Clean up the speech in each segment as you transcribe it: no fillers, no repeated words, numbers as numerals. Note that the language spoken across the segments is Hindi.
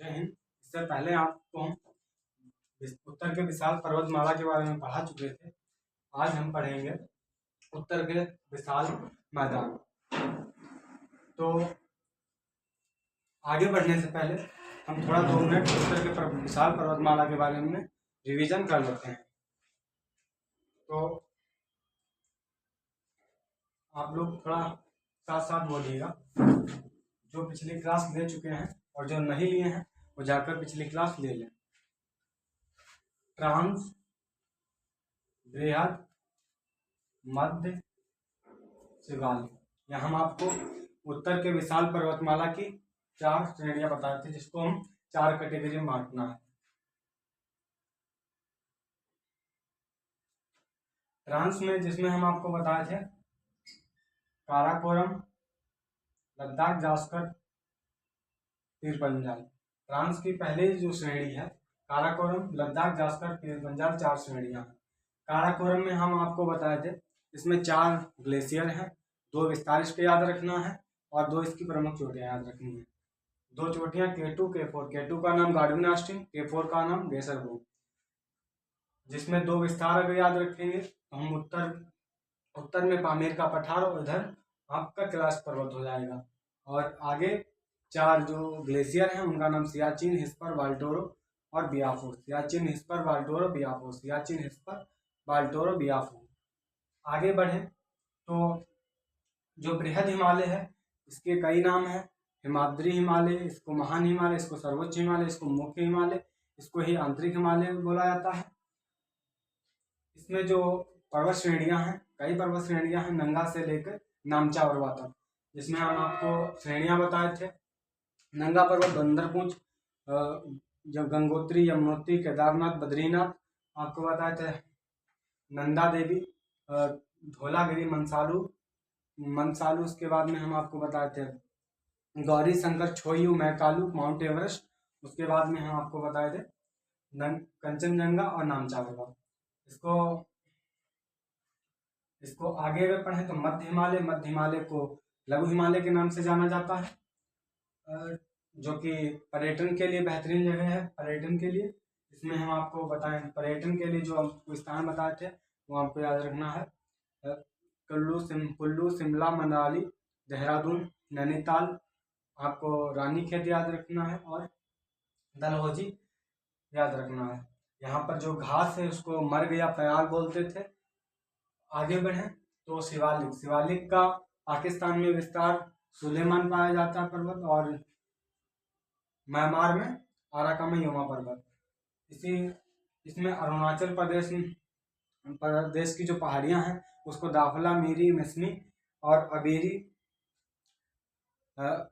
जय हिंद। इससे पहले आपको हम उत्तर के विशाल पर्वतमाला के बारे में पढ़ा चुके थे। आज हम पढ़ेंगे उत्तर के विशाल मैदान। तो आगे बढ़ने से पहले हम थोड़ा 2 मिनट उत्तर के विशाल पर्वतमाला के बारे में रिवीजन कर लेते हैं। तो आप लोग थोड़ा साथ साथ बोलिएगा। जो पिछली क्लास ले चुके हैं और जो नहीं लिए हैं वो जाकर पिछली क्लास ले लें। ट्रांस, बृहद, मध्य, शिवालिक। यहाँ हम आपको उत्तर के विशाल पर्वतमाला की 4 श्रेणियां बताए थे, जिसको हम 4 कैटेगरी में बांटना है। ट्रांस में जिसमें हम आपको बताए थे काराकोरम, लद्दाख, जास्कर, पीर पंजाल। ट्रांस की पहले जो श्रेणी है काराकोरम, लद्दाख, जास्कर, पीर पंजाल, 4 श्रेणियां हैं। काराकोरम में हम आपको बताए थे इसमें 4 ग्लेशियर हैं, 2 विस्तार इसके याद रखना है और 2 इसकी प्रमुख चोटियां याद रखनी है। 2 चोटियां K2, K4। K2 का नाम गार्डविन आस्टिन, K4 का नाम गेसरबो। जिसमें 2 विस्तार अगर याद रखेंगे तो हम उत्तर में पामीर का पठार और इधर आपका कैलाश पर्वत हो जाएगा। और आगे 4 जो ग्लेशियर हैं उनका नाम सियाचिन, हिस्पर, वाल्टोरो और बियाफो। सियाचिन, हिस्पर, वाल्टोरो, बियाफो। सियाचिन, हिस्पर, वाल्टोरो, बियाफो। आगे बढ़े तो जो बृहद हिमालय है इसके कई नाम हैं। हिमाद्री हिमालय, इसको महान हिमालय, इसको सर्वोच्च हिमालय, इसको मुख्य हिमालय, इसको ही आंतरिक हिमालय बोला जाता है। इसमें जो पर्वत श्रेणियां हैं, कई पर्वत श्रेणियां हैं नंगा से लेकर नामचा पर्वत तक, जिसमें हम आपको श्रेणियां बताए थे। नंगा पर्वत बंदरपूंछ, जब गंगोत्री, यमुनोत्री, केदारनाथ, बद्रीनाथ आपको बताए थे। नंदा देवी, धौलागिरी, मनसालू। उसके बाद में हम आपको बताए थे गौरी शंकर, छोयू, मैकालू, माउंट एवरेस्ट। उसके बाद में हम आपको बताए थे कंचनजंगा और नामचा पर्वत। इसको आगे अगर पढ़ें तो मध्य हिमालय को लघु हिमालय के नाम से जाना जाता है, जो कि पर्यटन के लिए बेहतरीन जगह है। पर्यटन के लिए इसमें हम आपको बताएं, पर्यटन के लिए जो हमको स्थान बताए थे वो आपको याद रखना है। कुल्लू, शिमला, मनाली, देहरादून, नैनीताल, आपको रानीखेत याद रखना है और डलहौजी याद रखना है। यहाँ पर जो घास है उसको मर्ग या पयाग बोलते थे। आगे बढ़े तो शिवालिक का पाकिस्तान में विस्तार सुलेमान पाया जाता है पर्वत, और म्यांमार में आराकामा पर्वत। इसमें अरुणाचल प्रदेश की जो पहाड़ियां हैं उसको दाफला, मीरी, मिसमी और अबेरी,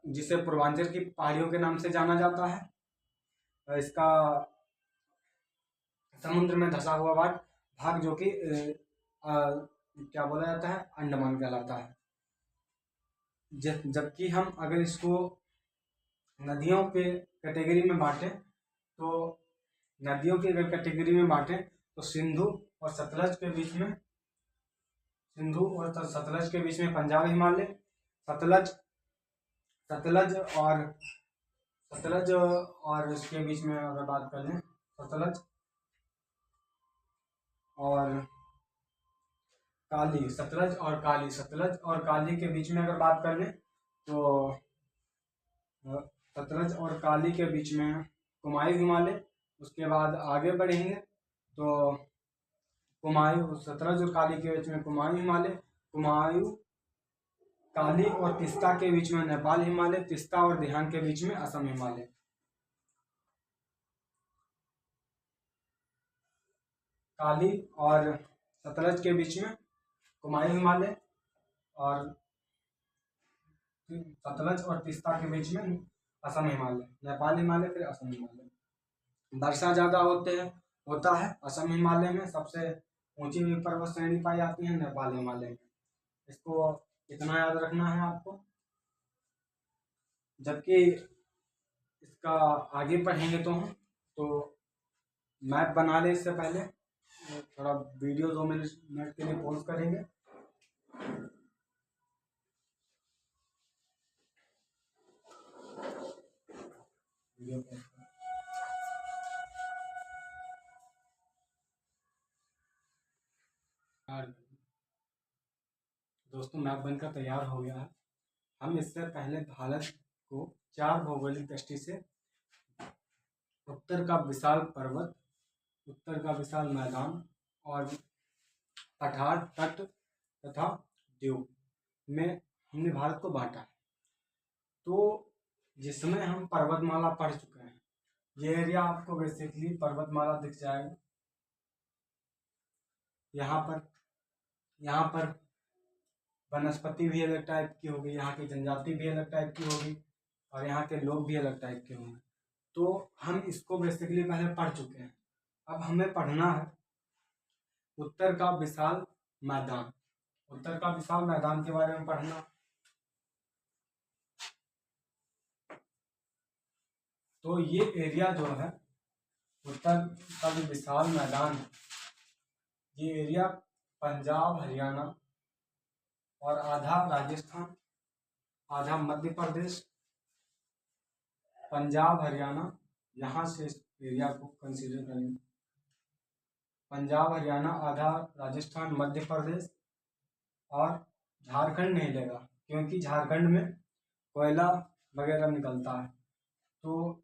जिसे पूर्वांचल की पहाड़ियों के नाम से जाना जाता है। इसका समुद्र में धसा हुआ भाग जो कि क्या बोला जाता है, अंडमान कहलाता है। जबकि हम अगर इसको नदियों के कैटेगरी में बांटें तो सिंधु और सतलज के बीच में पंजाब हिमालय, सतलज और इसके बीच में अगर बात कर लें सतलज और काली के बीच में अगर बात कर लें तो सतलज और काली के बीच में कुमायूं हिमालय। उसके बाद आगे बढ़ेंगे तो सतलज और काली के बीच में कुमायूं हिमालय, कुमायूं, काली और तिस्ता के बीच में नेपाल हिमालय, तिस्ता और देहान के बीच में असम हिमालय। काली और सतलज के बीच में कुमायूं हिमालय और सतलज और तिस्ता के बीच में असम हिमालय, नेपाल हिमालय, फिर असम हिमालय। वर्षा ज्यादा होता है असम हिमालय में। सबसे ऊंची पर्वत श्रेणी पाई जाती है नेपाल हिमालय में। इसको इतना याद रखना है आपको। जबकि इसका आगे पढ़ेंगे तो मैप बना ले इससे पहले थोड़ा वीडियो 2 मिनट के लिए पॉज करेंगे। वीडियो दोस्तों मैप बनकर तैयार हो गया है। हम इससे पहले भारत को 4 भौगोलिक दृष्टि से उत्तर का विशाल पर्वत, उत्तर का विशाल मैदान और पठार, तट तथा द्वीप में हमने भारत को बांटा है। तो जिसमें हम पर्वतमाला पढ़ चुके हैं, ये एरिया आपको बेसिकली पर्वतमाला दिख जाएगा। यहाँ पर वनस्पति भी अलग टाइप की होगी, यहाँ की जनजाति भी अलग टाइप की होगी और यहाँ के लोग भी अलग टाइप के होंगे। तो हम इसको बेसिकली पहले पढ़ चुके हैं। अब हमें पढ़ना है उत्तर का विशाल मैदान। उत्तर का विशाल मैदान के बारे में पढ़ना। तो ये एरिया जो है उत्तर का जो विशाल मैदान है, ये एरिया पंजाब, हरियाणा और आधा राजस्थान, आधा मध्य प्रदेश, पंजाब, हरियाणा, यहाँ से इस एरिया को कंसीडर करेंगे। पंजाब, हरियाणा, आधा राजस्थान, मध्य प्रदेश और झारखंड नहीं लेगा क्योंकि झारखंड में कोयला वगैरह निकलता है, तो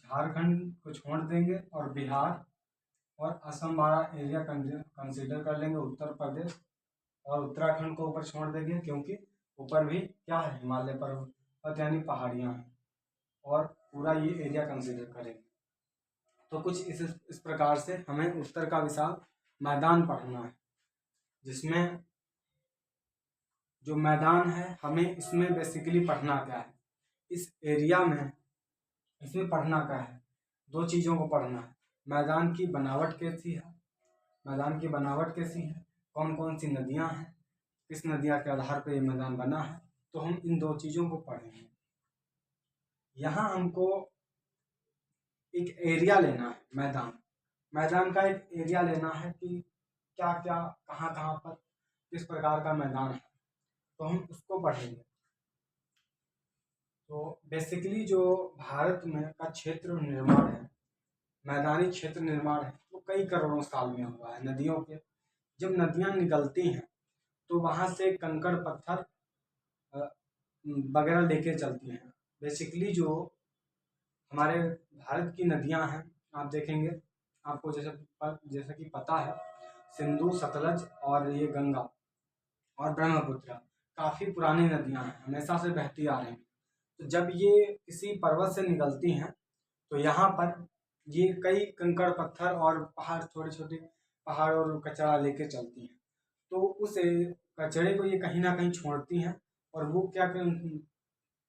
झारखंड को छोड़ देंगे और बिहार और असम वाला एरिया कंसीडर कर लेंगे, उत्तर प्रदेश और उत्तराखंड को ऊपर छोड़ देंगे क्योंकि ऊपर भी क्या है, हिमालय पर्वत यानी पहाड़ियाँ हैं, और पूरा ये एरिया कंसीडर करेंगे। तो कुछ इस प्रकार से हमें उत्तर का विशाल मैदान पढ़ना है, जिसमें जो मैदान है हमें इसमें बेसिकली पढ़ना क्या है, इस एरिया में इसमें पढ़ना क्या है, 2 चीज़ों को पढ़ना है। मैदान की बनावट कैसी है, मैदान की बनावट कैसी है, कौन कौन सी नदियां हैं, किस नदियां के आधार पर ये मैदान बना है, तो हम इन 2 चीज़ों को पढ़ेंगे। यहाँ हमको एक एरिया लेना है, मैदान का एक एरिया लेना है कि क्या क्या कहाँ कहाँ पर किस प्रकार का मैदान है, तो हम उसको पढ़ेंगे। तो बेसिकली जो भारत में का क्षेत्र निर्माण है, मैदानी क्षेत्र निर्माण है, वो कई करोड़ों साल में हुआ है। नदियों के जब नदियाँ निकलती हैं तो वहाँ से कंकड़ पत्थर वगैरह लेके चलती हैं। बेसिकली जो हमारे भारत की नदियाँ हैं, आप देखेंगे, आपको जैसा कि पता है, सिंधु, सतलज और ये गंगा और ब्रह्मपुत्र काफ़ी पुरानी नदियाँ हैं, हमेशा से बहती आ रही हैं। तो जब ये किसी पर्वत से निकलती हैं तो यहाँ पर ये कई कंकड़ पत्थर और पहाड़, छोटे छोटे पहाड़ और कचरा लेके चलती हैं। तो उस कचरे को ये कहीं ना कहीं छोड़ती हैं और वो क्या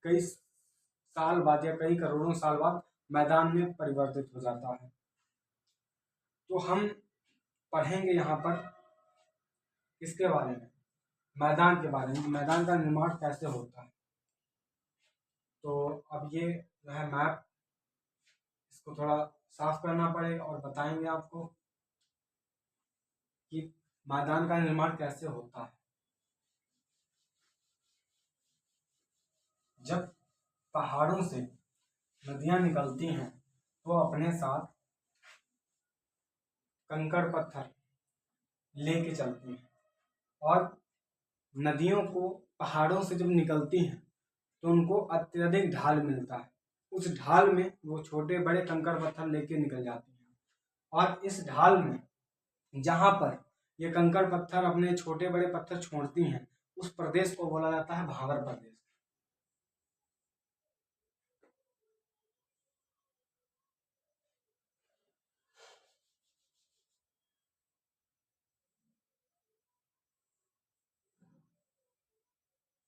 कई साल बाद या कई करोड़ों साल बाद मैदान में परिवर्तित हो जाता है। तो हम पढ़ेंगे यहाँ पर किसके बारे में, मैदान के बारे में, मैदान का निर्माण कैसे होता है। तो अब ये जो है मैप, इसको थोड़ा साफ करना पड़ेगा और बताएंगे आपको कि मैदान का निर्माण कैसे होता है। जब पहाड़ों से नदियां निकलती हैं तो अपने साथ कंकड़ पत्थर लेके चलती हैं, और नदियों को पहाड़ों से जब निकलती हैं तो उनको अत्यधिक ढाल मिलता है। उस ढाल में वो छोटे बड़े कंकड़ पत्थर लेके निकल जाती हैं, और इस ढाल में जहाँ पर ये कंकड़ पत्थर अपने छोटे बड़े पत्थर छोड़ती हैं, उस प्रदेश को बोला जाता है भावर प्रदेश।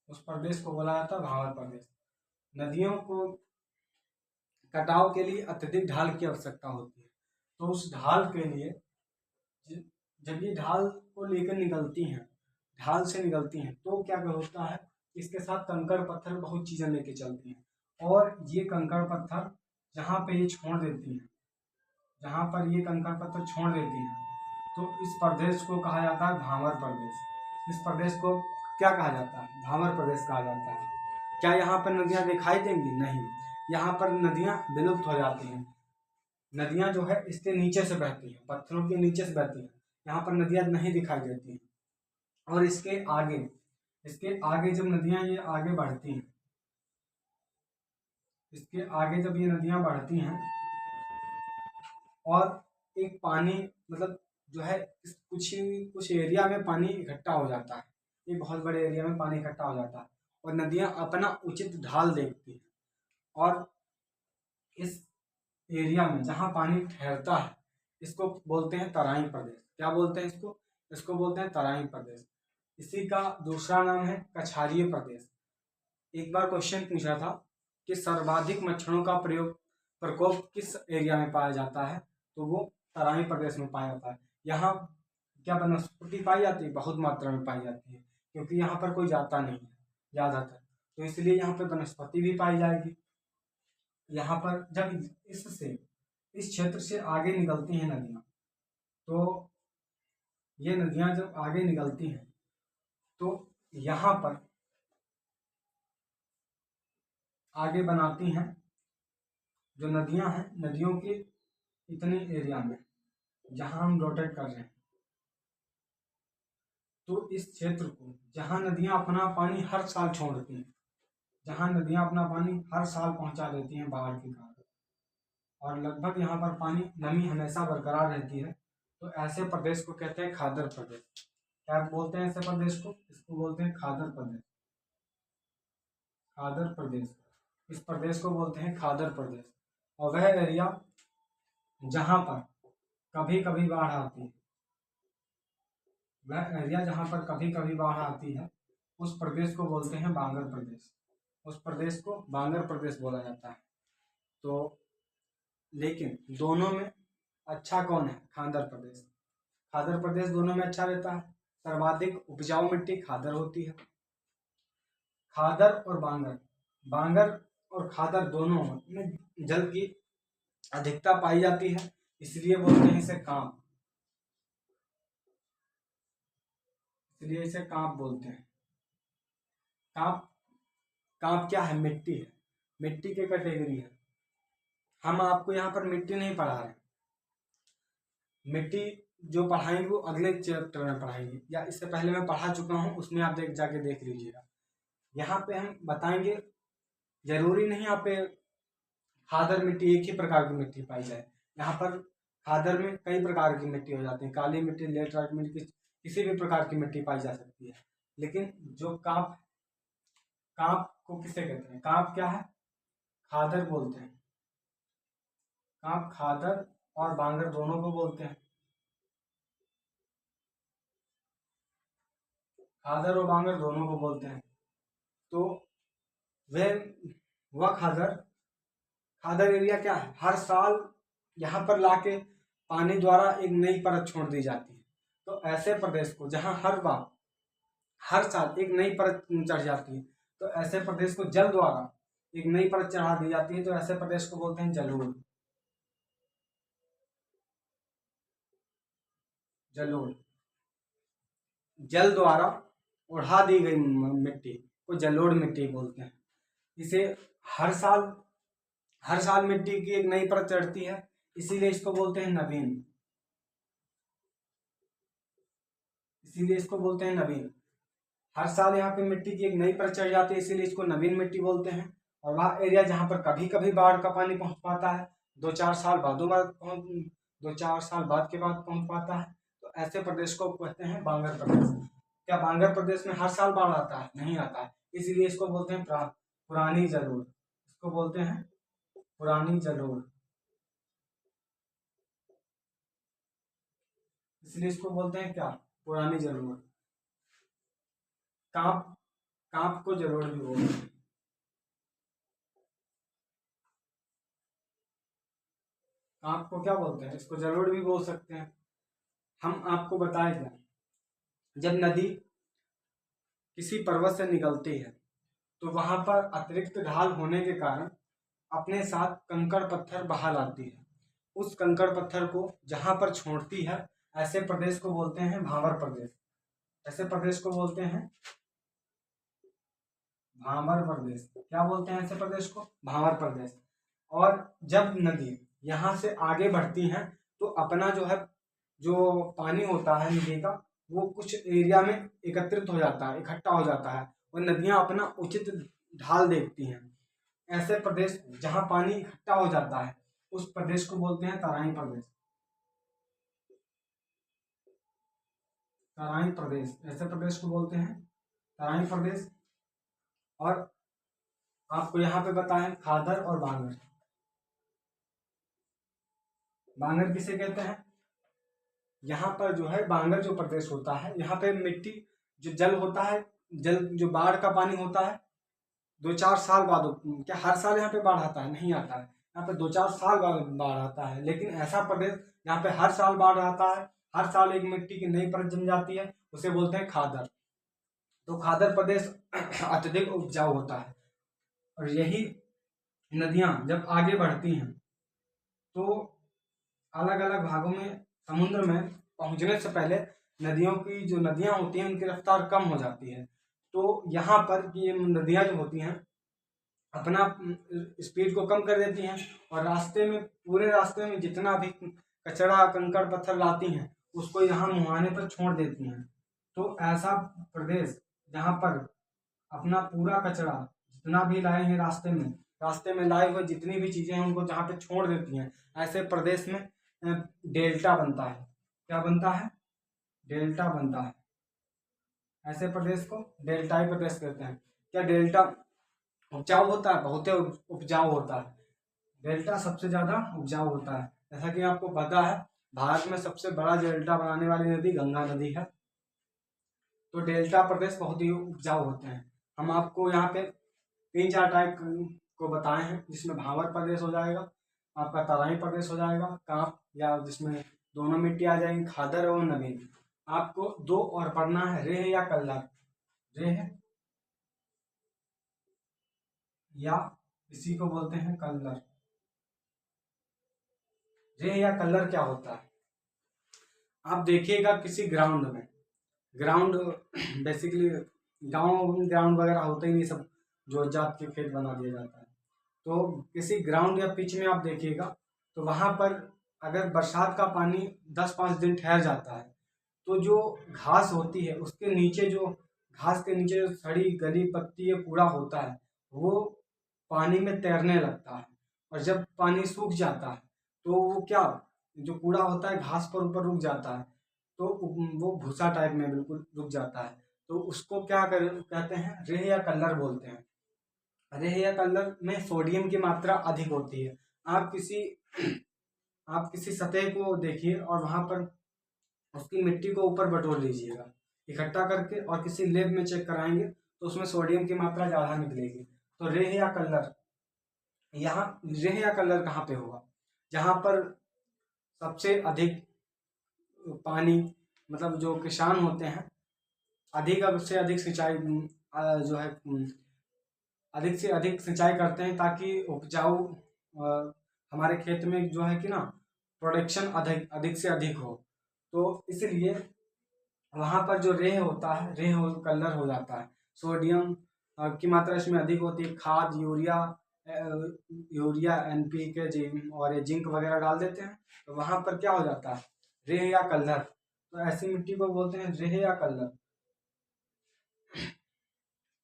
उस प्रदेश को बोला जाता है भावर प्रदेश। नदियों को कटाव के लिए अत्यधिक ढाल की आवश्यकता होती है, तो उस ढाल के लिए जब ये ढाल को लेकर निकलती हैं, ढाल से निकलती हैं, तो क्या होता है, इसके साथ कंकड़ पत्थर बहुत चीज़ें लेके चलती हैं, और ये कंकड़ पत्थर जहाँ पे ये छोड़ देती हैं, जहाँ पर ये कंकड़ पत्थर छोड़ देती हैं, तो इस प्रदेश को कहा जाता है भावर प्रदेश। इस प्रदेश को क्या कहा जाता है, भावर प्रदेश कहा जाता है। क्या यहाँ पर नदियाँ दिखाई देंगी? नहीं, यहाँ पर नदियाँ विलुप्त हो जाती हैं। नदियाँ जो है इसके नीचे से बहती हैं, पत्थरों के नीचे से बहती हैं, यहाँ पर नदियाँ नहीं दिखाई देती हैं। और इसके आगे इसके आगे जब नदियां ये आगे बढ़ती हैं, इसके आगे जब ये नदियां बढ़ती हैं और एक पानी मतलब जो है कुछ एरिया में पानी इकट्ठा हो जाता है, ये बहुत बड़े एरिया में पानी इकट्ठा हो जाता है और नदियां अपना उचित ढाल देखती हैं और इस एरिया में जहाँ पानी ठहरता है इसको बोलते हैं तराई प्रदेश। क्या बोलते हैं इसको? इसको बोलते हैं तराई प्रदेश। इसी का दूसरा नाम है कछारीय प्रदेश। एक बार क्वेश्चन पूछा था कि सर्वाधिक मच्छरों का प्रकोप किस एरिया में पाया जाता है, तो वो तराई प्रदेश में पाया जाता है। यहाँ क्या वनस्पति पाई जाती है? बहुत मात्रा में पाई जाती है, क्योंकि यहाँ पर कोई जाता नहीं है ज़्यादातर, तो इसलिए यहाँ पर वनस्पति भी पाई जाएगी। यहाँ पर जब इस क्षेत्र से आगे निकलती हैं नदियाँ, तो ये नदियाँ जब आगे निकलती हैं तो यहाँ पर आगे बनाती हैं जो नदियाँ हैं, नदियों के इतने एरिया में जहाँ हम रोटेट कर रहे हैं, तो इस क्षेत्र को जहाँ नदियाँ अपना पानी हर साल छोड़ती हैं, जहाँ नदियाँ अपना पानी हर साल पहुँचा देती हैं बाढ़ के कारण और लगभग यहाँ पर पानी नमी हमेशा बरकरार रहती है, तो ऐसे प्रदेश को कहते हैं खादर प्रदेश। क्या बोलते हैं ऐसे प्रदेश को? इसको बोलते हैं खादर प्रदेश। खादर प्रदेश, इस प्रदेश को बोलते हैं खादर प्रदेश। और वह एरिया जहाँ पर कभी कभी बाढ़ आती है, वह एरिया जहाँ पर कभी कभी बाढ़ आती है, उस प्रदेश को बोलते हैं बांगर प्रदेश। उस प्रदेश को बांगर प्रदेश बोला जाता है। तो लेकिन दोनों में अच्छा कौन है? खादर प्रदेश। खादर प्रदेश दोनों में अच्छा रहता है। सर्वाधिक उपजाऊ मिट्टी खादर होती है। खादर और बांगर, बांगर और खादर दोनों में जल की अधिकता पाई जाती है, इसलिए बोलते हैं इसे कांप, इसलिए इसे कांप बोलते हैं। कांप, कांप क्या है? मिट्टी है, मिट्टी की कैटेगरी है। हम आपको यहाँ पर मिट्टी नहीं पढ़ा रहे, मिट्टी जो पढ़ाएंगे वो अगले चैप्टर में पढ़ाएंगे, या इससे पहले मैं पढ़ा चुका हूँ, उसमें आप जाके देख लीजिएगा। यहाँ पे हम बताएंगे, जरूरी नहीं यहाँ पे खादर मिट्टी एक ही प्रकार की मिट्टी पाई जाए। यहाँ पर खादर में कई प्रकार की मिट्टी हो जाती है, काली मिट्टी, लेटराइट मिट्टी, किसी भी प्रकार की मिट्टी पाई जा सकती है। लेकिन जो कांप, कांप को किसे कहते हैं? कांप क्या है? खादर बोलते हैं। कांप खादर और बांगर दोनों को बोलते हैं। खादर और बांगर दोनों को बोलते हैं। तो वह खादर एरिया क्या है? हर साल यहाँ पर लाके पानी द्वारा एक नई परत छोड़ दी जाती है। तो ऐसे प्रदेश को जहाँ हर साल एक नई परत चढ़ जाती है, तो ऐसे प्रदेश को जल द्वारा एक नई परत चढ़ा दी जाती है, तो ऐसे प्रदेश को बोलते हैं जलोढ़। जलोढ़, जल द्वारा उड़ा दी गई मिट्टी को जलोढ़ मिट्टी बोलते हैं। इसे हर साल मिट्टी की एक नई परत चढ़ती है, इसीलिए इसको बोलते हैं नवीन, इसीलिए इसको बोलते हैं नवीन। हर साल यहाँ पे मिट्टी की एक नई परत चढ़ जाती है, इसीलिए इसको नवीन मिट्टी बोलते हैं। और वह एरिया जहाँ पर कभी कभी बाढ़ का पानी पहुँच पाता है, 2-4 साल बाद के बाद पहुँच पाता है, तो ऐसे प्रदेश को कहते हैं बांगर प्रदेश। क्या बांगर प्रदेश में हर साल बाढ़ आता है? नहीं आता है, इसीलिए इसको बोलते हैं पुरानी जलोढ़। इसको बोलते हैं पुरानी जलोढ़, इसलिए इसको बोलते हैं क्या? पुरानी जलोढ़। कांप, कांप को जलोढ़ भी बोलते हैं। कांप को क्या बोलते हैं? इसको जलोढ़ भी बोल सकते हैं। हम आपको बताए क्या, जब नदी किसी पर्वत से निकलती है तो वहां पर अतिरिक्त ढाल होने के कारण अपने साथ कंकड़ पत्थर बहा लाती है। उस कंकड़ पत्थर को जहां पर छोड़ती है, ऐसे प्रदेश को बोलते हैं भांवर प्रदेश। ऐसे प्रदेश को बोलते हैं भांवर प्रदेश। क्या बोलते हैं ऐसे प्रदेश को? भांवर प्रदेश। और जब नदी यहाँ से आगे बढ़ती है तो अपना जो है, जो पानी होता है नदी का, वो कुछ एरिया में एकत्रित हो जाता है, इकट्ठा हो जाता है, और नदियां अपना उचित ढाल देखती हैं। ऐसे प्रदेश जहाँ पानी इकट्ठा हो जाता है उस प्रदेश को बोलते हैं तराई प्रदेश। तराई प्रदेश, ऐसे प्रदेश को बोलते हैं तराई प्रदेश। और आपको यहाँ पे बताएं खादर और बांगर। बांगर किसे कहते हैं? यहाँ पर जो है बांगर जो प्रदेश होता है, यहाँ पे मिट्टी जो जल होता है, जल जो बाढ़ का पानी होता है, 2-4 साल बाद क्या हर साल यहाँ पे बाढ़ आता है? नहीं आता है। यहाँ पे 2-4 साल बाद बाढ़ आता है। लेकिन ऐसा प्रदेश यहाँ पे हर साल बाढ़ आता है, हर साल एक मिट्टी की नई परत जम जाती है, उसे बोलते हैं खादर। तो खादर प्रदेश अत्यधिक उपजाऊ होता है। और यही नदियां जब आगे बढ़ती हैं तो अलग अलग भागों में समुद्र में पहुंचने से पहले नदियों की जो नदियां होती हैं उनकी रफ्तार कम हो जाती है। तो यहाँ पर ये नदियां जो होती हैं अपना स्पीड को कम कर देती हैं, और रास्ते में पूरे रास्ते में जितना भी कचरा कंकड़ पत्थर लाती हैं उसको यहाँ मुहाने पर छोड़ देती हैं। तो ऐसा प्रदेश जहाँ पर अपना पूरा कचरा जितना भी लाए हैं रास्ते में लाए हुए जितनी भी चीजें हैं उनको जहाँ पे छोड़ देती हैं, ऐसे प्रदेश में डेल्टा बनता है। क्या बनता है? डेल्टा बनता है। ऐसे प्रदेश को डेल्टाई प्रदेश कहते हैं। क्या डेल्टा उपजाऊ होता है? बहुत उपजाऊ होता है। डेल्टा सबसे ज्यादा उपजाऊ होता है। जैसा कि आपको पता है भारत में सबसे बड़ा डेल्टा बनाने वाली नदी गंगा नदी है। तो डेल्टा प्रदेश बहुत ही उपजाऊ होते हैं। हम आपको यहाँ पे 3-4 टाइप को बताए हैं, जिसमें भावर प्रदेश हो जाएगा, आपका तराई प्रदेश हो जाएगा, कांप या जिसमें दोनों मिट्टी आ जाएंगी, खादर और नवीन। आपको 2 और पढ़ना है, रेह या कल्लर। रेह या इसी को बोलते हैं कल्लर। रेह या कल्लर क्या होता है? आप देखिएगा किसी ग्राउंड में, ग्राउंड बेसिकली गांव ग्राउंड वगैरह होते ही नहीं, सब जो जात के खेत बना दिया जाता है। तो किसी ग्राउंड या पिच में आप देखिएगा तो वहां पर अगर बरसात का पानी 10-5 दिन ठहर जाता है तो जो घास होती है उसके नीचे जो घास के नीचे जो सड़ी गली पत्ती या कूड़ा होता है वो पानी में तैरने लगता है। और जब पानी सूख जाता है तो वो क्या, जो कूड़ा होता है घास पर ऊपर रुक जाता है, तो वो भूसा टाइप में बिल्कुल रुक जाता है। तो उसको क्या कहते हैं? रेह या कल्लर बोलते हैं। रेह या कलर में सोडियम की मात्रा अधिक होती है। आप किसी आप किसी सतह को देखिए और वहां पर उसकी मिट्टी को ऊपर बटोर लीजिएगा इकट्ठा करके, और किसी लैब में चेक कराएंगे तो उसमें सोडियम की मात्रा ज़्यादा निकलेगी। तो रेह या कलर, यहाँ रेह या कलर कहाँ पे होगा? जहाँ पर सबसे अधिक पानी, मतलब जो किसान होते हैं अधिक से अधिक सिंचाई जो है अधिक से अधिक सिंचाई करते हैं ताकि उपजाऊ हमारे खेत में जो है कि ना प्रोडक्शन अधिक अधिक से अधिक हो। तो इसलिए वहाँ पर जो रेह होता है, रेह कलर हो जाता है। सोडियम की मात्रा इसमें अधिक होती है। खाद यूरिया NPK और ये जिंक वगैरह डाल देते हैं तो वहाँ पर क्या हो जाता है? रेह या कलर। तो ऐसी मिट्टी को बोलते हैं रेह या कलर।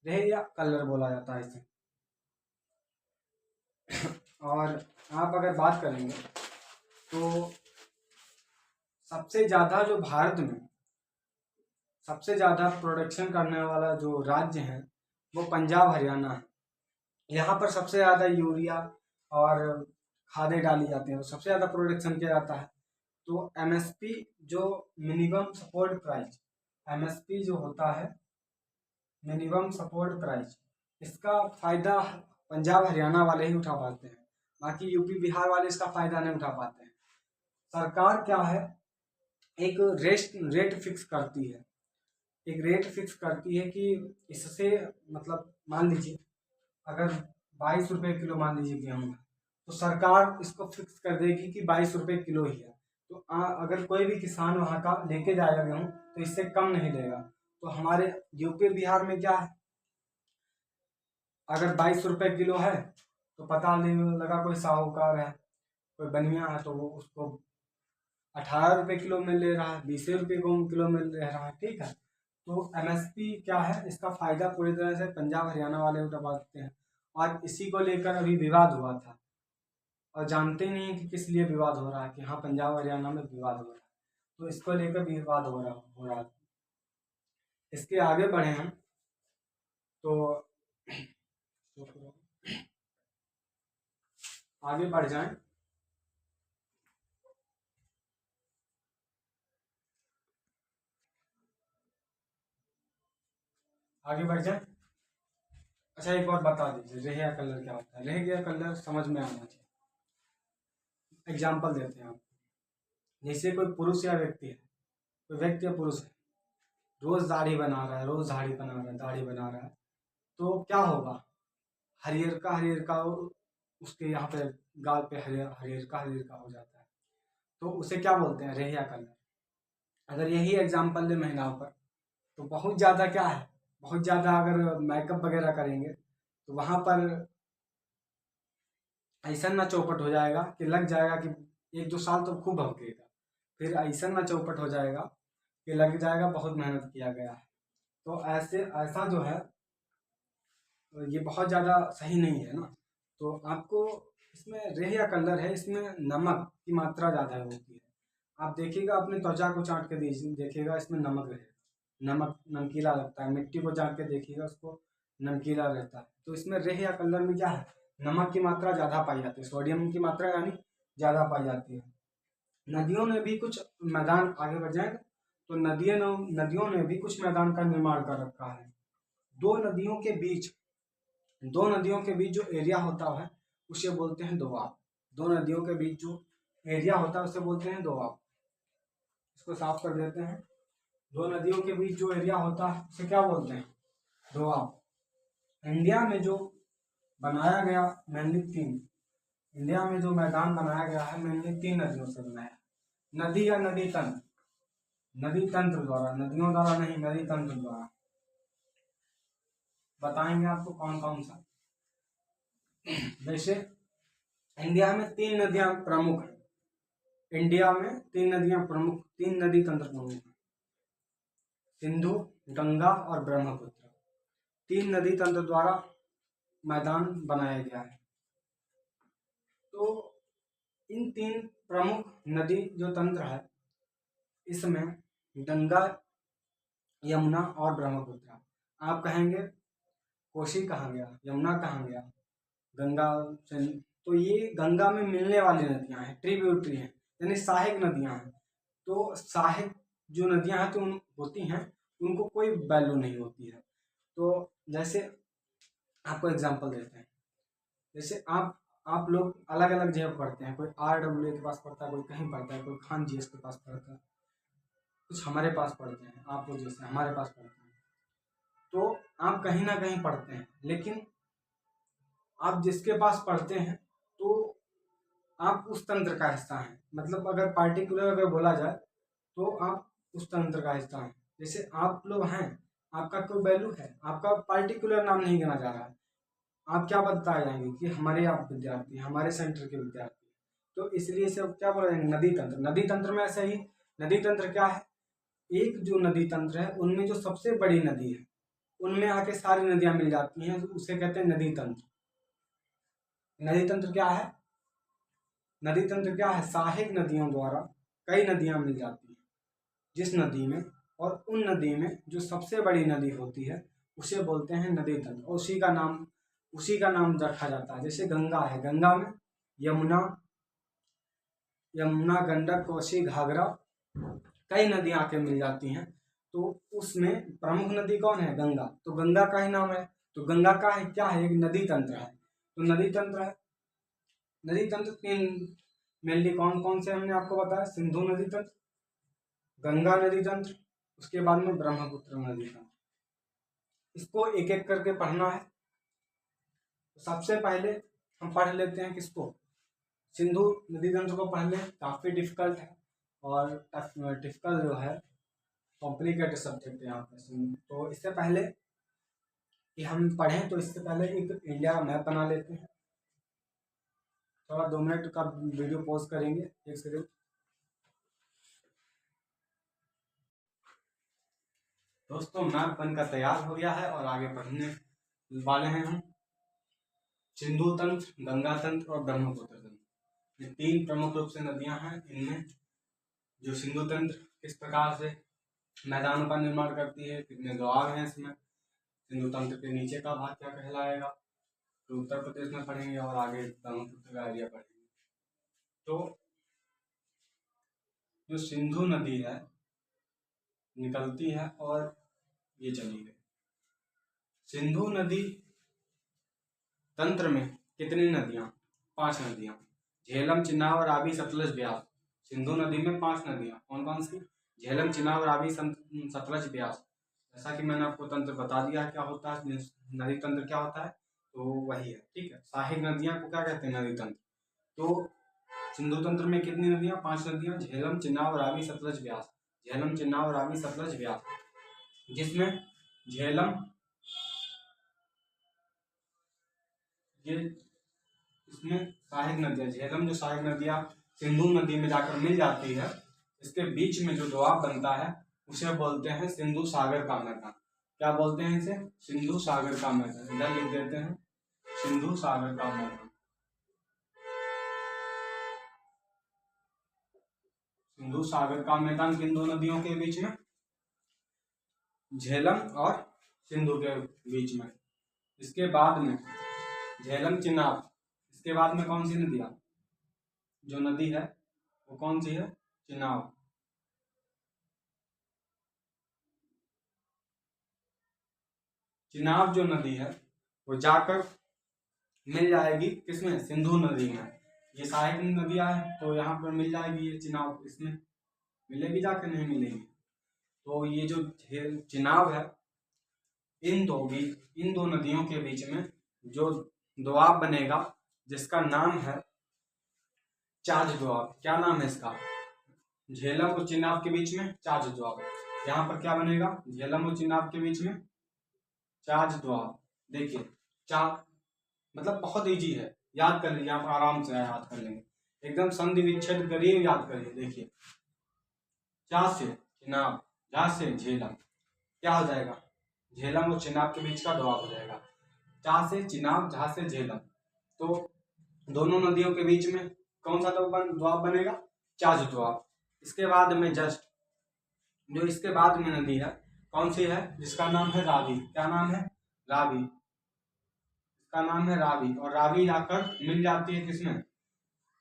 रेह या कलर बोला जाता है इसे। और आप अगर बात करेंगे तो सबसे ज़्यादा जो भारत में सबसे ज़्यादा प्रोडक्शन करने वाला जो राज्य है वो पंजाब हरियाणा है। यहाँ पर सबसे ज़्यादा यूरिया और खादें डाली जाती हैं तो सबसे ज़्यादा प्रोडक्शन किया जाता है। तो MSP जो मिनिमम सपोर्ट प्राइस, MSP जो होता है मिनिमम सपोर्ट प्राइस, इसका फ़ायदा पंजाब हरियाणा वाले ही उठा पाते हैं, बाकी यूपी बिहार वाले इसका फ़ायदा नहीं उठा पाते हैं। सरकार क्या है, एक रेट फिक्स करती है, एक रेट फिक्स करती है कि इससे मतलब मान लीजिए अगर 22 रुपये किलो मान लीजिए गेहूँ है तो सरकार इसको फिक्स कर देगी कि 22 रुपये किलो ही है। तो अगर कोई भी किसान वहाँ का लेके जाएगा गेहूँ तो इससे कम नहीं लेगा। तो हमारे यूपी बिहार में क्या है, अगर 22 रुपये किलो है तो पता नहीं लगा कोई साहूकार है, कोई बनिया है तो वो उसको 18 रुपये किलो में ले रहा है, 20 रुपये किलो में ले रहा है, ठीक है। तो एमएसपी क्या है, इसका फायदा पूरी तरह से पंजाब हरियाणा वाले उठाते हैं, और इसी को लेकर अभी विवाद हुआ था, और जानते नहीं है कि किस लिए विवाद हो रहा है, कि हाँ पंजाब हरियाणा में विवाद हो रहा है, तो इसको लेकर विवाद हो रहा है। इसके आगे बढ़े हम तो आगे बढ़ जाएं। आगे बढ़ जाए। अच्छा एक बार बता दीजिए, रेहिया कलर क्या होता है? रेहिया कलर समझ में आना चाहिए। एग्जाम्पल देते हैं आपको, जैसे कोई पुरुष या व्यक्ति है, कोई व्यक्ति या पुरुष है, रोज दाढ़ी बना रहा है, रोज दाढ़ी बना रहा है, दाढ़ी बना रहा है, तो क्या होगा, हरियर का उसके यहाँ पे गाल पे हरियर का हो जाता है, तो उसे क्या बोलते हैं? रेहिया कलर। अगर यही एग्जाम्पल ले महिलाओं पर, तो बहुत ज़्यादा क्या है, बहुत ज़्यादा अगर मेकअप वगैरह करेंगे तो वहाँ पर ऐसा ना चौपट हो जाएगा कि लग जाएगा कि 1-2 साल तो खूब भौंकेगा, फिर ऐसा ना चौपट हो जाएगा कि लग जाएगा बहुत मेहनत किया गया है। तो ऐसा जो है ये बहुत ज़्यादा सही नहीं है ना। तो आपको इसमें रेहिया कलर है, इसमें नमक की मात्रा ज़्यादा होती है। आप देखिएगा, अपनी त्वचा को चाट के देखिएगा, इसमें नमक रहेगा, नमक नमकीला लगता है। मिट्टी को चाट के देखिएगा, उसको नमकीला रहता है। तो इसमें रेहिया कलर में क्या है, नमक की मात्रा ज़्यादा पाई जाती है, सोडियम की मात्रा यानी ज़्यादा पाई जाती है। नदियों ने भी कुछ मैदान, आगे बढ़ जाएंगे तो नदियों ने भी कुछ मैदान का निर्माण कर रखा है। दो नदियों के बीच जो एरिया होता है उसे बोलते हैं दोआब। दो नदियों के बीच जो एरिया होता है उसे बोलते हैं दोआब। इसको साफ कर देते हैं। दो नदियों के बीच जो एरिया होता है उसे क्या बोलते हैं? दोआब। इंडिया में जो बनाया गया इंडिया में जो मैदान बनाया गया है मेनली 3 नदियों से बनाया, नदी या नदी तंत्र द्वारा, नदियों द्वारा नहीं, नदी तंत्र द्वारा। बताएंगे आपको कौन कौन सा। वैसे इंडिया में 3 नदियां प्रमुख हैं। इंडिया में 3 नदी तंत्र प्रमुख हैं, सिंधु, गंगा और ब्रह्मपुत्र। 3 नदी तंत्र द्वारा मैदान बनाया गया है। तो इन 3 प्रमुख नदी जो तंत्र है, इसमें गंगा, यमुना और ब्रह्मपुत्र। आप कहेंगे कोसी कहाँ गया, यमुना कहाँ गया, गंगा से, तो ये गंगा में मिलने वाली नदियां हैं, ट्रिब्यूटरी हैं, यानी सहायक नदियां हैं। तो सहायक जो नदियां हैं तो होती हैं, उनको कोई वैल्यू नहीं होती है। तो जैसे आपको एग्जांपल देते हैं, जैसे आप लोग अलग अलग जगह पढ़ते हैं, कोई RWA के पास पढ़ता है, कोई कहीं पढ़ता है, कोई खान GS के पास पढ़ता है, कुछ हमारे पास पढ़ते हैं, आप लोग जैसे हमारे पास पढ़ते हैं। तो आप कहीं ना कहीं पढ़ते हैं, लेकिन आप जिसके पास पढ़ते हैं तो आप उस तंत्र का हिस्सा हैं। मतलब अगर पार्टिकुलर अगर बोला जाए तो आप उस तंत्र का हिस्सा हैं। जैसे आप लोग हैं, आपका कोई वैल्यू है, आपका पार्टिकुलर नाम नहीं गिना जा रहा है, आप क्या बताए जाएंगे कि हमारे आप विद्यार्थी, हमारे सेंटर के विद्यार्थी। तो इसलिए से क्या बोला जाएंगे? नदी तंत्र। नदी तंत्र में ऐसा ही, नदी तंत्र क्या है, एक जो नदी तंत्र है उनमें जो सबसे बड़ी नदी है उनमें आके सारी नदियां मिल जाती हैं, तो उसे कहते हैं नदी तंत्र। नदी तंत्र क्या है? नदी तंत्र क्या है? सहायक नदियों द्वारा कई नदियां मिल जाती हैं जिस नदी में, और उन नदी में जो सबसे बड़ी नदी होती है उसे बोलते हैं नदी तंत्र, और उसी का नाम रखा जाता है। जैसे गंगा है, गंगा में यमुना, गंडक, कोसी, घाघरा, कई नदियां आके मिल जाती हैं। तो उसमें प्रमुख नदी कौन है? गंगा। तो गंगा का ही नाम है, तो गंगा का है क्या है? एक नदी तंत्र है। तो नदी तंत्र है। नदी तंत्र 3 मेनली कौन कौन से हमने आपको बताया? सिंधु नदी तंत्र, गंगा नदी तंत्र, उसके बाद में ब्रह्मपुत्र नदी तंत्र। इसको एक एक करके पढ़ना है। तो सबसे पहले हम पढ़ लेते हैं किसको? सिंधु नदी तंत्र को पढ़ लें। काफ़ी डिफिकल्ट है, और डिफिकल्ट जो है कॉम्प्लिकेटेड सब्जेक्ट है यहाँ पे। तो इससे पहले कि हम पढ़ें तो इससे पहले एक इंडिया मैप बना लेते हैं। थोड़ा 2 मिनट का वीडियो पॉज करेंगे, 1 सेकंड। दोस्तों मैप बनकर तैयार हो गया है और आगे बढ़ने वाले हैं हम। सिंधु तंत्र, गंगा तंत्र और ब्रह्मपुत्र तंत्र, ये 3 प्रमुख रूप से नदियां हैं। इनमें जो सिंधु तंत्र किस प्रकार से मैदानों का निर्माण करती है, कितने दोआब हैं इसमें, सिंधु तंत्र के नीचे का भाग क्या कहलाएगा, तो उत्तर प्रदेश में पढ़ेंगे और आगे ब्रह्मपुत्र का एरिया पढ़ेंगे। तो जो सिंधु नदी है निकलती है और ये चली गई। सिंधु नदी तंत्र में कितनी नदियां? 5 नदियां, झेलम, चिनाब, रावी, सतलज, ब्यास। सिंधु नदी में 5 नदियां, कौन कौन सी? झेलम, चिनाब, रावी, सतलज, ब्यास। जैसा कि मैंने आपको तंत्र बता दिया क्या होता है, नदी तंत्र क्या होता है, तो वही है, ठीक है। सहायक नदियां को क्या कहते हैं? नदी तंत्र। तो सिंधु तंत्र में कितनी नदियां? 5 नदियां, झेलम, चिनाब, रावी, सतलज, ब्यास। झेलम, चिनाब, रावी, सतलज, ब्यास, जिसमें झेलम ये इसमें सहायक नदियां, झेलम जो सहायक नदियां सिंधु नदी में जाकर मिल जाती है, इसके बीच में जो दोआब बनता है उसे बोलते हैं सिंधु सागर का मैदान। क्या बोलते हैं इसे? सिंधु सागर का मैदान। इधर लिख देते हैं सिंधु सागर का मैदान। सिंधु सागर का मैदान किन 2 नदियों के बीच में? झेलम और सिंधु के बीच में। इसके बाद में झेलम, चिनाब, इसके बाद में कौन सी नदियां? जो नदी है वो कौन सी है? चिनाब। चिनाब जो नदी है वो जाकर मिल जाएगी किसमें? सिंधु नदी में। ये सहायक नदियां हैं तो यहाँ पर मिल जाएगी ये चिनाब, इसमें मिलेगी जाकर, नहीं मिलेगी। तो ये जो चिनाब है, इन दो नदियों के बीच में जो दोआब बनेगा जिसका नाम है चाज दोआब। क्या नाम है इसका? झेलम और चिनाब के बीच में चाज दोआब। यहाँ पर क्या बनेगा? झेलम और चिनाब के बीच में चाज दोआब। देखिए मतलब बहुत इजी है, याद कर लीजिए, आप आराम से याद कर लेंगे, एकदम संधि विच्छेद करिए, याद करिए। देखिए चा से चिनाब, झा से झेलम, क्या हो जाएगा? झेलम और चिनाब के बीच का दोआब हो जाएगा। चा से चिनाब, झा से झेलम, तो दोनों नदियों के बीच में कौन सा दोआब बनेगा? चाज दोआब। इसके बाद में जस्ट जो इसके बाद में नदी है कौन सी है? जिसका नाम है रावी। क्या नाम है? रावी। इसका नाम है रावी, और रावी जाकर मिल जाती है किसमें?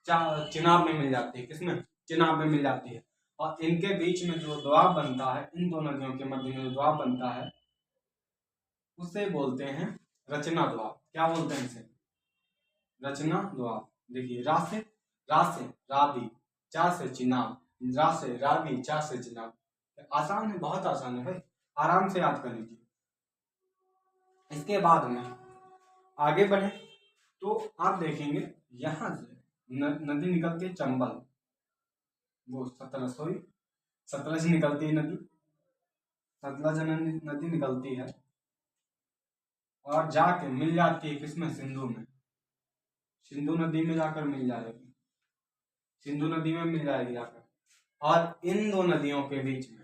चिनाब में मिल जाती है। किसमें? चिनाब में मिल जाती है। और इनके बीच में जो दोआब बनता है, इन 2 नदियों के मध्य में जो दोआब बनता है उसे बोलते हैं रचना दोआब। क्या बोलते हैं इसे? रचना दोआब। देखिए रा से रावी, चा से चिनाब, रा से रावी, चा से चिनाब। आसान है, बहुत आसान है भाई, आराम से याद कर लीजिए। इसके बाद में आगे बढ़े तो आप देखेंगे यहां से नदी निकलती है चंबल, वो सतलज निकलती है नदी, सतलज नदी निकलती है और जाके मिल जाती है किसमें? सिंधु में। सिंधु नदी में जाकर मिल जाएगी, सिंधु नदी में मिल जाएगी जाकर। और इन 2 नदियों के बीच में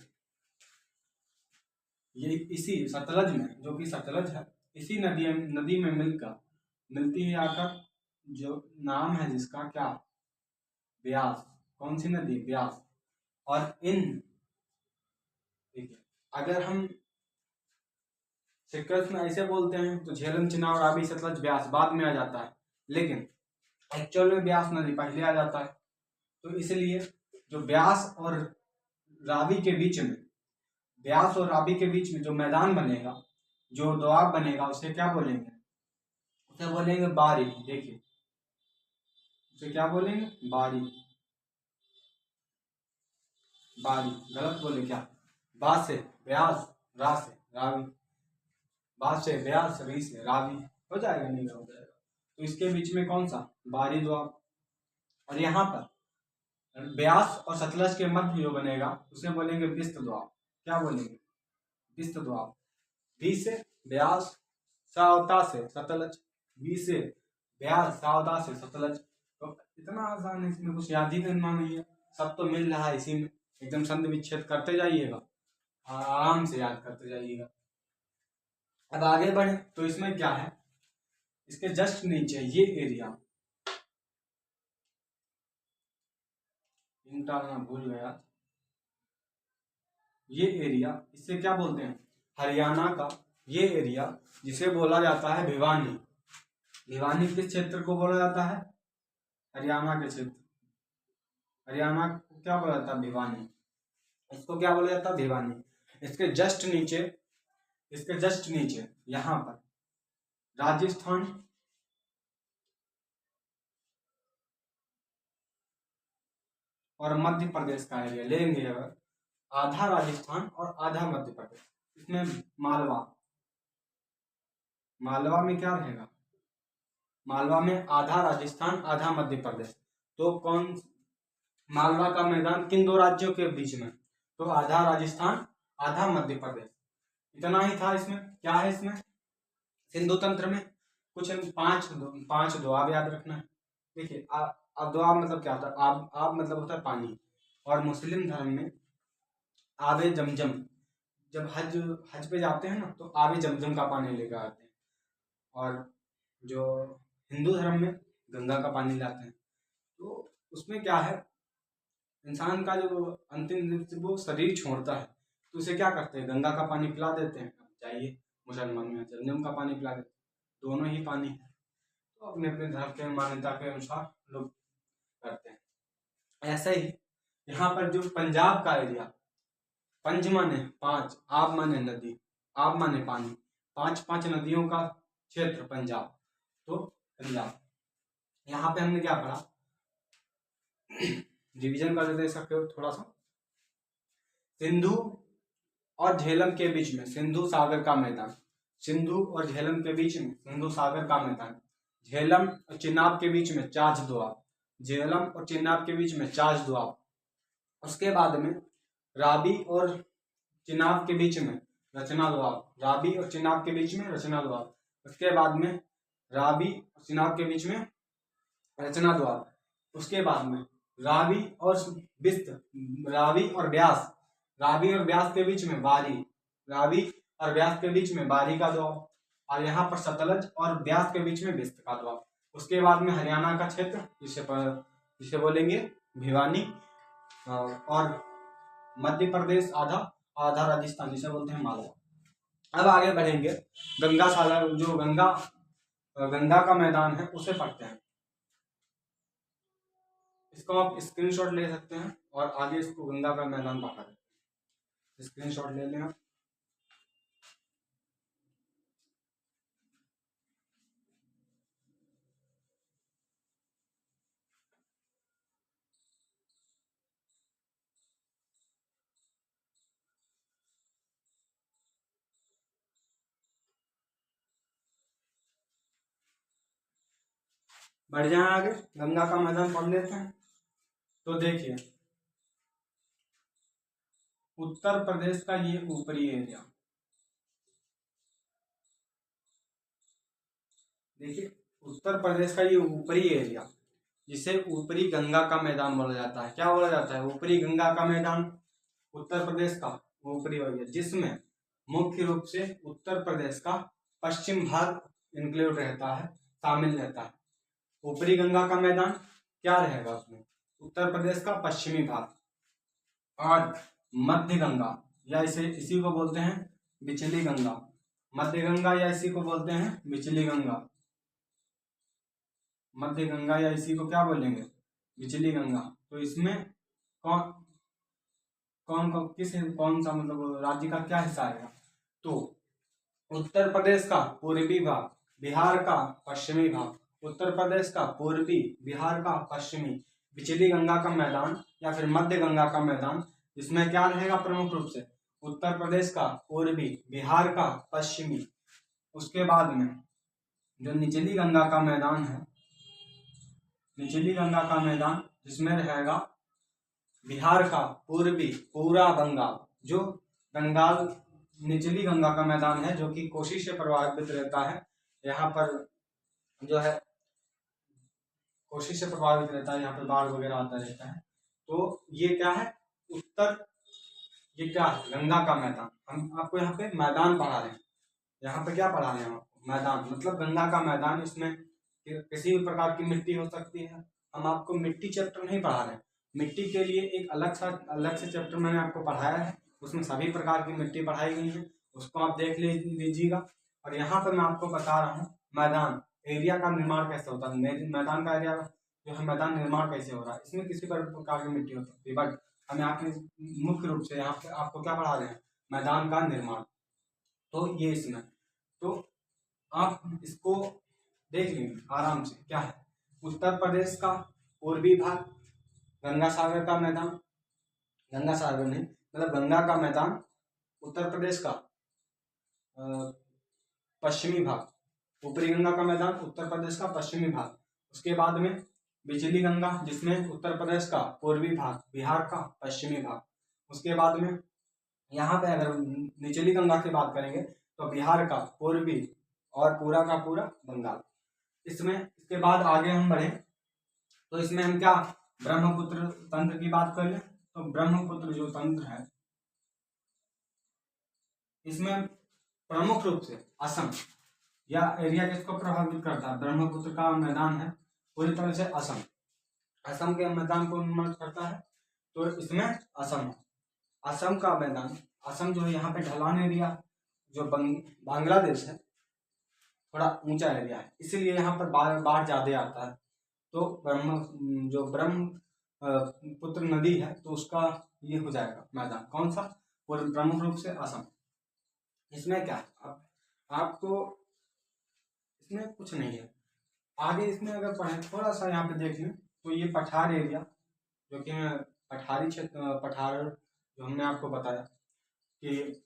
ये इसी सतलज में, जो कि सतलज है, इसी नदी में मिलती है आकर, जो नाम है जिसका क्या? ब्यास। कौन सी नदी? ब्यास। और इन देखिए अगर हम सीक्वेंस में ऐसे बोलते हैं तो झेलम, चिनाब, रावी, सतलज, ब्यास बाद में आ जाता है, लेकिन एक्चुअल में ब्यास नदी पहले आ जाता है। तो इसलिए जो ब्यास और रावी के बीच में, ब्यास और रावी के बीच में जो मैदान बनेगा, जो दोआब बनेगा, उसे क्या बोलेंगे? उसे बोलेंगे बारी। देखिए उसे क्या बोलेंगे? बारी। बारी गलत बोले क्या? बा से ब्यास, रा से रावी, बा से ब्यास, री से रावी, हो जाएगा? नहीं हो जाएगा। तो इसके बीच में कौन सा? बारी दोआब। और यहाँ पर ब्यास और सतलज के मध्य जो बनेगा उसे बोलेंगे बिस्त दोआब। क्या बोलेंगे? बिस्त दोआब। बी से ब्यास, सावता से सतलज, बी से ब्यास, सावता से सतलज। तो इतना आसान है, इसमें कुछ याद ही करना नहीं है, सब तो मिल रहा है इसी में, एकदम संधि विच्छेद करते जाइएगा, आराम से याद करते जाइएगा। अब आगे बढ़े तो इसमें क्या है, इसके जस्ट नीचे ये एरिया, डालना भूल गया, ये एरिया, इसे क्या बोलते हैं, हरियाणा का ये एरिया जिसे बोला जाता है भिवानी। भिवानी किस क्षेत्र को बोला जाता है, हरियाणा के क्षेत्र, हरियाणा को क्या बोला जाता है, भिवानी, इसको क्या बोला जाता है, भिवानी। इसके जस्ट नीचे, इसके जस्ट नीचे यहाँ पर राजस्थान और मध्य प्रदेश का एरिया लेंगे अगर, आधा राजस्थान और आधा मध्य प्रदेश, इसमें मालवा, मालवा में क्या रहेगा, मालवा में आधा राजस्थान आधा मध्य प्रदेश। तो कौन, मालवा का मैदान किन दो राज्यों के बीच में, तो आधा राजस्थान आधा मध्य प्रदेश। इतना ही था इसमें। क्या है इसमें, सिंधु तंत्र में कुछ पांच दुआब याद रखना है। देखिए अब दुआब मतलब क्या होता है, आब मतलब होता है पानी, और मुस्लिम धर्म में आबे जमजम, जब हज पे जाते हैं ना तो आबे जमजम का पानी लेकर आते हैं, और जो हिंदू धर्म में गंगा का पानी लाते हैं। तो उसमें क्या है, इंसान का जो अंतिम दिन से वो शरीर छोड़ता है तो उसे क्या करते हैं, गंगा का पानी पिला देते हैं। चाहिए मुसलमान में जमजम का पानी पिला देते हैं, दोनों ही पानी है। तो अपने अपने धर्म के मान्यता के अनुसार लोग करते हैं। ऐसे ही यहाँ पर जो पंजाब का एरिया, पंज माने पांच, आब माने नदी, आब माने पानी, पांच पांच नदियों का क्षेत्र पंजाब। तो पंजाब, यहाँ पे हमने क्या पढ़ा, रिवीजन कर देते सकते हो थोड़ा सा। सिंधु और झेलम के बीच में सिंधु सागर का मैदान, सिंधु और झेलम के बीच में सिंधु सागर का मैदान, झेलम और चिनाब के बीच में चाच दोआब, झेलम और चिनाब के बीच में चाच दोआब। उसके बाद में राबी और चिनाब के बीच में रचना दोआब, राबी और चिनाब के बीच में रचना दोआब। उसके बाद में राबी और चिनाब के बीच में रचना दोआब। उसके बाद में रावी और बिस्त, रावी और ब्यास, रावी और ब्यास के बीच में बारी, रावी और ब्यास के बीच में बारी का दोआब, और यहाँ पर सतलज और ब्यास के बीच में बिस्त का दोआब। उसके बाद में हरियाणा का क्षेत्र जिसे बोलेंगे भिवानी, और मध्य प्रदेश आधा, आधा राजस्थान जिसे बोलते हैं मालवा। अब आगे बढ़ेंगे, गंगा सागर, जो गंगा का मैदान है उसे पढ़ते हैं। इसको आप स्क्रीनशॉट ले सकते हैं और आगे इसको गंगा का मैदान पढ़ा देते हैं। स्क्रीनशॉट ले लें। बढ़ जाए आगे, गंगा का मैदान पढ़ लेते हैं। तो देखिए उत्तर प्रदेश का ये ऊपरी एरिया, देखिए उत्तर प्रदेश का ये ऊपरी एरिया जिसे ऊपरी गंगा का मैदान बोला जाता है। क्या बोला जाता है, ऊपरी गंगा का मैदान, उत्तर प्रदेश का ऊपरी एरिया, जिसमें मुख्य रूप से उत्तर प्रदेश का पश्चिम भाग इंक्लूड रहता है, शामिल रहता है। ऊपरी गंगा का मैदान क्या रहेगा उसमें, उत्तर प्रदेश का पश्चिमी भाग, और मध्य गंगा या इसी को बोलते हैं बिचली गंगा, मध्य गंगा या इसी को बोलते हैं बिचली गंगा, मध्य गंगा या इसी को क्या बोलेंगे, बिचली गंगा। तो इसमें कौन कौन कौन सा मतलब राज्य का क्या हिस्सा आएगा, तो उत्तर प्रदेश का पूर्वी भाग, बिहार का पश्चिमी भाग, उत्तर प्रदेश का पूर्वी, बिहार का पश्चिमी, बिचली गंगा का मैदान या फिर मध्य गंगा का मैदान, इसमें क्या रहेगा प्रमुख रूप से उत्तर प्रदेश का पूर्वी, बिहार का पश्चिमी। उसके बाद में जो निचली गंगा का मैदान है, निचली गंगा का मैदान जिसमें रहेगा बिहार का पूर्वी पूरा बंगाल, जो बंगाल निचली गंगा का मैदान है जो कि कोसी से प्रभावित रहता है। यहाँ पर जो है कोसी से प्रभावित रहता है, यहाँ पर बाढ़ वगैरह आता रहता है। तो ये क्या है, उत्तर ये क्या है? गंगा का मैदान। हम आपको यहाँ पे मैदान पढ़ा रहे हैं। यहाँ पे क्या पढ़ा रहे हैं आपको? मैदान, मतलब गंगा का मैदान। इसमें किसी भी प्रकार की मिट्टी हो सकती है। हम आपको मिट्टी चैप्टर नहीं पढ़ा रहे हैं। मिट्टी के लिए एक अलग से चैप्टर मैंने आपको पढ़ाया है, उसमें सभी प्रकार की मिट्टी पढ़ाई गई है, उसको आप देख लीजिएगा। और यहाँ पर मैं आपको बता रहा हूँ मैदान एरिया का निर्माण कैसे होता है, मैदान का एरिया जो है मैदान निर्माण कैसे हो रहा है। इसमें किसी प्रकार की मिट्टी हो सकती है, बट हम यहाँ पे मुख्य रूप से यहाँ पे आपको क्या पढ़ा रहे हैं? मैदान का निर्माण। तो ये इसमें तो आप इसको देख लेंगे आराम से। क्या है? उत्तर प्रदेश का पूर्वी भाग, गंगा सागर का मैदान, गंगा सागर नहीं मतलब गंगा का मैदान, उत्तर प्रदेश का पश्चिमी भाग, ऊपरी गंगा का मैदान उत्तर प्रदेश का पश्चिमी भाग। उसके बाद में बिजली गंगा, जिसमें उत्तर प्रदेश का पूर्वी भाग, बिहार का पश्चिमी भाग। उसके बाद में यहाँ पे अगर निचली गंगा की बात करेंगे तो बिहार का पूर्वी और पूरा का पूरा बंगाल। इसमें इसके बाद आगे हम बढ़े तो इसमें हम क्या ब्रह्मपुत्र तंत्र की बात कर लें तो ब्रह्मपुत्र जो तंत्र है इसमें प्रमुख रूप से असम या एरिया किसको प्रभावित करता है? ब्रह्मपुत्र का मैदान है पूरी तरह से असम के मैदान को निर्माण करता है। तो इसमें असम का मैदान, असम जो है यहाँ पे ढलान एरिया, जो बांग्लादेश है थोड़ा ऊंचा एरिया है, इसीलिए यहाँ पर बाढ़ ज्यादा आता है। तो ब्रह्मपुत्र नदी है तो उसका ये हो जाएगा मैदान कौन सा? प्रमुख रूप से असम। इसमें क्या है? आपको इसमें कुछ नहीं है आगे। इसमें अगर पढ़ें थोड़ा सा यहाँ पे देख लें तो ये पठार एरिया, जो कि पठारी क्षेत्र, पठार जो हमने आपको बताया कि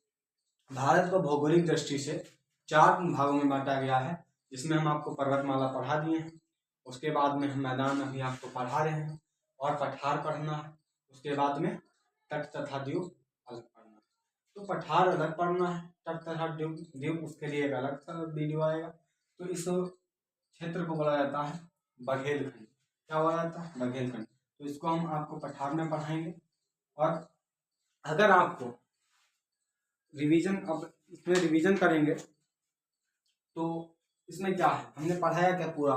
भारत को भौगोलिक दृष्टि से 4 भागों में बांटा गया है, जिसमें हम आपको पर्वतमाला पढ़ा दिए हैं। उसके बाद में हम मैदान अभी आपको पढ़ा रहे हैं और पठार पढ़ना है। उसके बाद में तट तथा द्वीप अलग पढ़ना है। तो पठार अलग पढ़ना है, तट तथा द्वीप उसके लिए एक अलग सा वीडियो आएगा। तो इस क्षेत्र को बोला जाता है बघेलखंड। क्या बोला जाता है? बघेलखंड। तो इसको हम आपको पठार में पढ़ाएंगे। और अगर आपको रिवीजन, अब इसमें रिवीजन करेंगे तो इसमें क्या है हमने पढ़ाया क्या पूरा,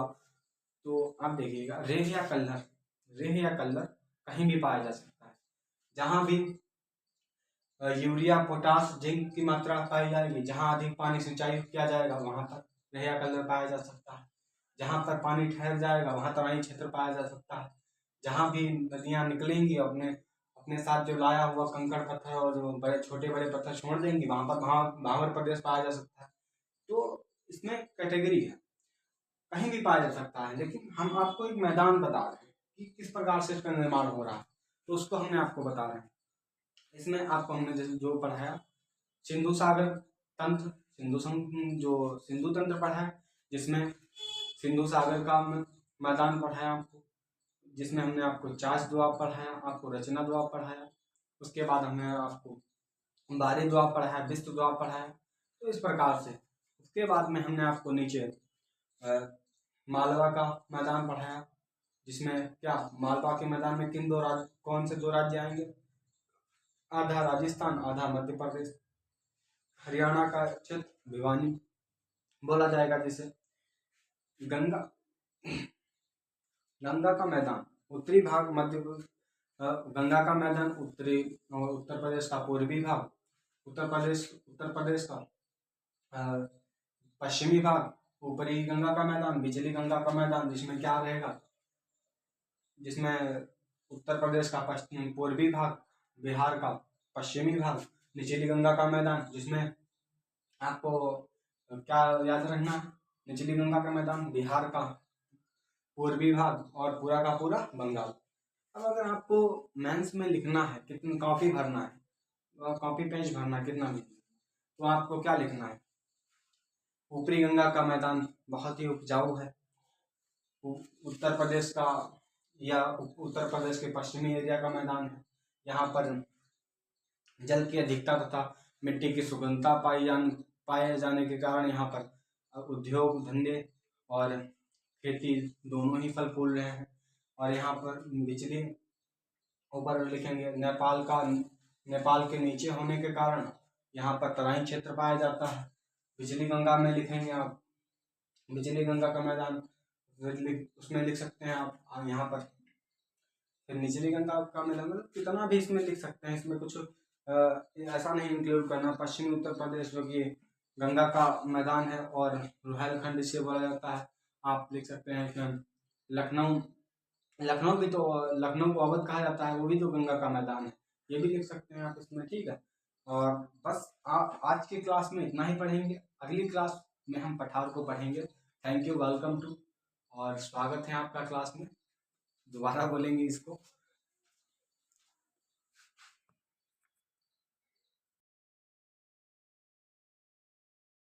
तो आप देखिएगा रेह या कल्लर कहीं भी पाया जा सकता है। जहां भी यूरिया, पोटास, जिंक की मात्रा पाई जाएगी, जहां अधिक पानी सिंचाई किया जाएगा वहां पर रेह या कल्लर पाया जा सकता है। जहां पर पानी ठहर जाएगा वहां तराई क्षेत्र पाया जा सकता है। जहां भी नदियां निकलेंगी अपने साथ जो लाया हुआ कंकड़ पत्थर और जो बड़े छोटे बड़े पत्थर छोड़ देंगी वहां पर भावर प्रदेश पाया जा सकता है। तो इसमें कैटेगरी है, कहीं भी पाया जा सकता है, लेकिन हम आपको एक मैदान बता रहे हैं कि किस प्रकार से इसका निर्माण हो रहा है, तो उसको हमने आपको बता रहे हैं। इसमें आपको हमने जैसे जो पढ़ाया सिंधु सागर तंत्र, सिंधु तंत्र पढ़ाया, जिसमें सिंधु सागर का मैदान पढ़ाया आपको, जिसमें हमने आपको चाष द्वीप पढ़ाया, आपको रचना द्वीप पढ़ाया। उसके बाद हमने आपको बारी द्वीप पढ़ाया, विश्व द्वीप पढ़ाया। तो इस प्रकार से उसके बाद में हमने आपको नीचे मालवा का मैदान पढ़ाया, जिसमें क्या मालवा के मैदान में कौन से 2 राज्य आएंगे? आधा राजस्थान, आधा मध्य प्रदेश। हरियाणा का क्षेत्र भिवानी बोला जाएगा, जिसे गंगा का मैदान उत्तरी भाग गंगा का मैदान उत्तर प्रदेश का पूर्वी भाग, उत्तर प्रदेश का पश्चिमी भाग, ऊपरी गंगा का मैदान, बिजली गंगा का मैदान, जिसमें क्या रहेगा? जिसमें उत्तर प्रदेश का पूर्वी भाग, बिहार का पश्चिमी भाग, निचली गंगा का मैदान, जिसमें आपको क्या याद रखना? निचली गंगा का मैदान बिहार का पूर्वी भाग और पूरा का पूरा बंगाल। अब अगर आपको मेंस में लिखना है, कितनी कॉपी भरना है, कॉपी पेज भरना है, कितना भी, तो आपको क्या लिखना है? ऊपरी गंगा का मैदान बहुत ही उपजाऊ है। उत्तर प्रदेश का या उत्तर प्रदेश के पश्चिमी एरिया का मैदान है। यहाँ पर जल की अधिकता तथा मिट्टी की सुगंधता पाए जाने के कारण यहाँ पर उद्योग धंधे और खेती दोनों ही फल फूल रहे हैं। और यहाँ पर बिजली ऊपर लिखेंगे नेपाल का नेपाल के नीचे होने के कारण यहाँ पर तराई क्षेत्र पाया जाता है। बिजली गंगा में लिखेंगे आप, बिजली गंगा का मैदान उसमें लिख सकते हैं आप यहाँ पर। फिर निचली गंगा का मैदान, मतलब कितना भी इसमें लिख सकते हैं, इसमें कुछ ऐसा नहीं इंक्लूड करना। पश्चिमी उत्तर प्रदेश जो कि गंगा का मैदान है और रुहेलखंड इसे बोला जाता है। आप लिख सकते हैं कि लखनऊ, लखनऊ भी तो, लखनऊ को अवध कहा जाता है, वो भी तो गंगा का मैदान है, ये भी लिख सकते हैं आप इसमें, ठीक है। और बस आप आज की क्लास में इतना ही पढ़ेंगे, अगली क्लास में हम पठार को पढ़ेंगे। थैंक यू, वेलकम टू, और स्वागत है आपका क्लास में, दोबारा बोलेंगे इसको।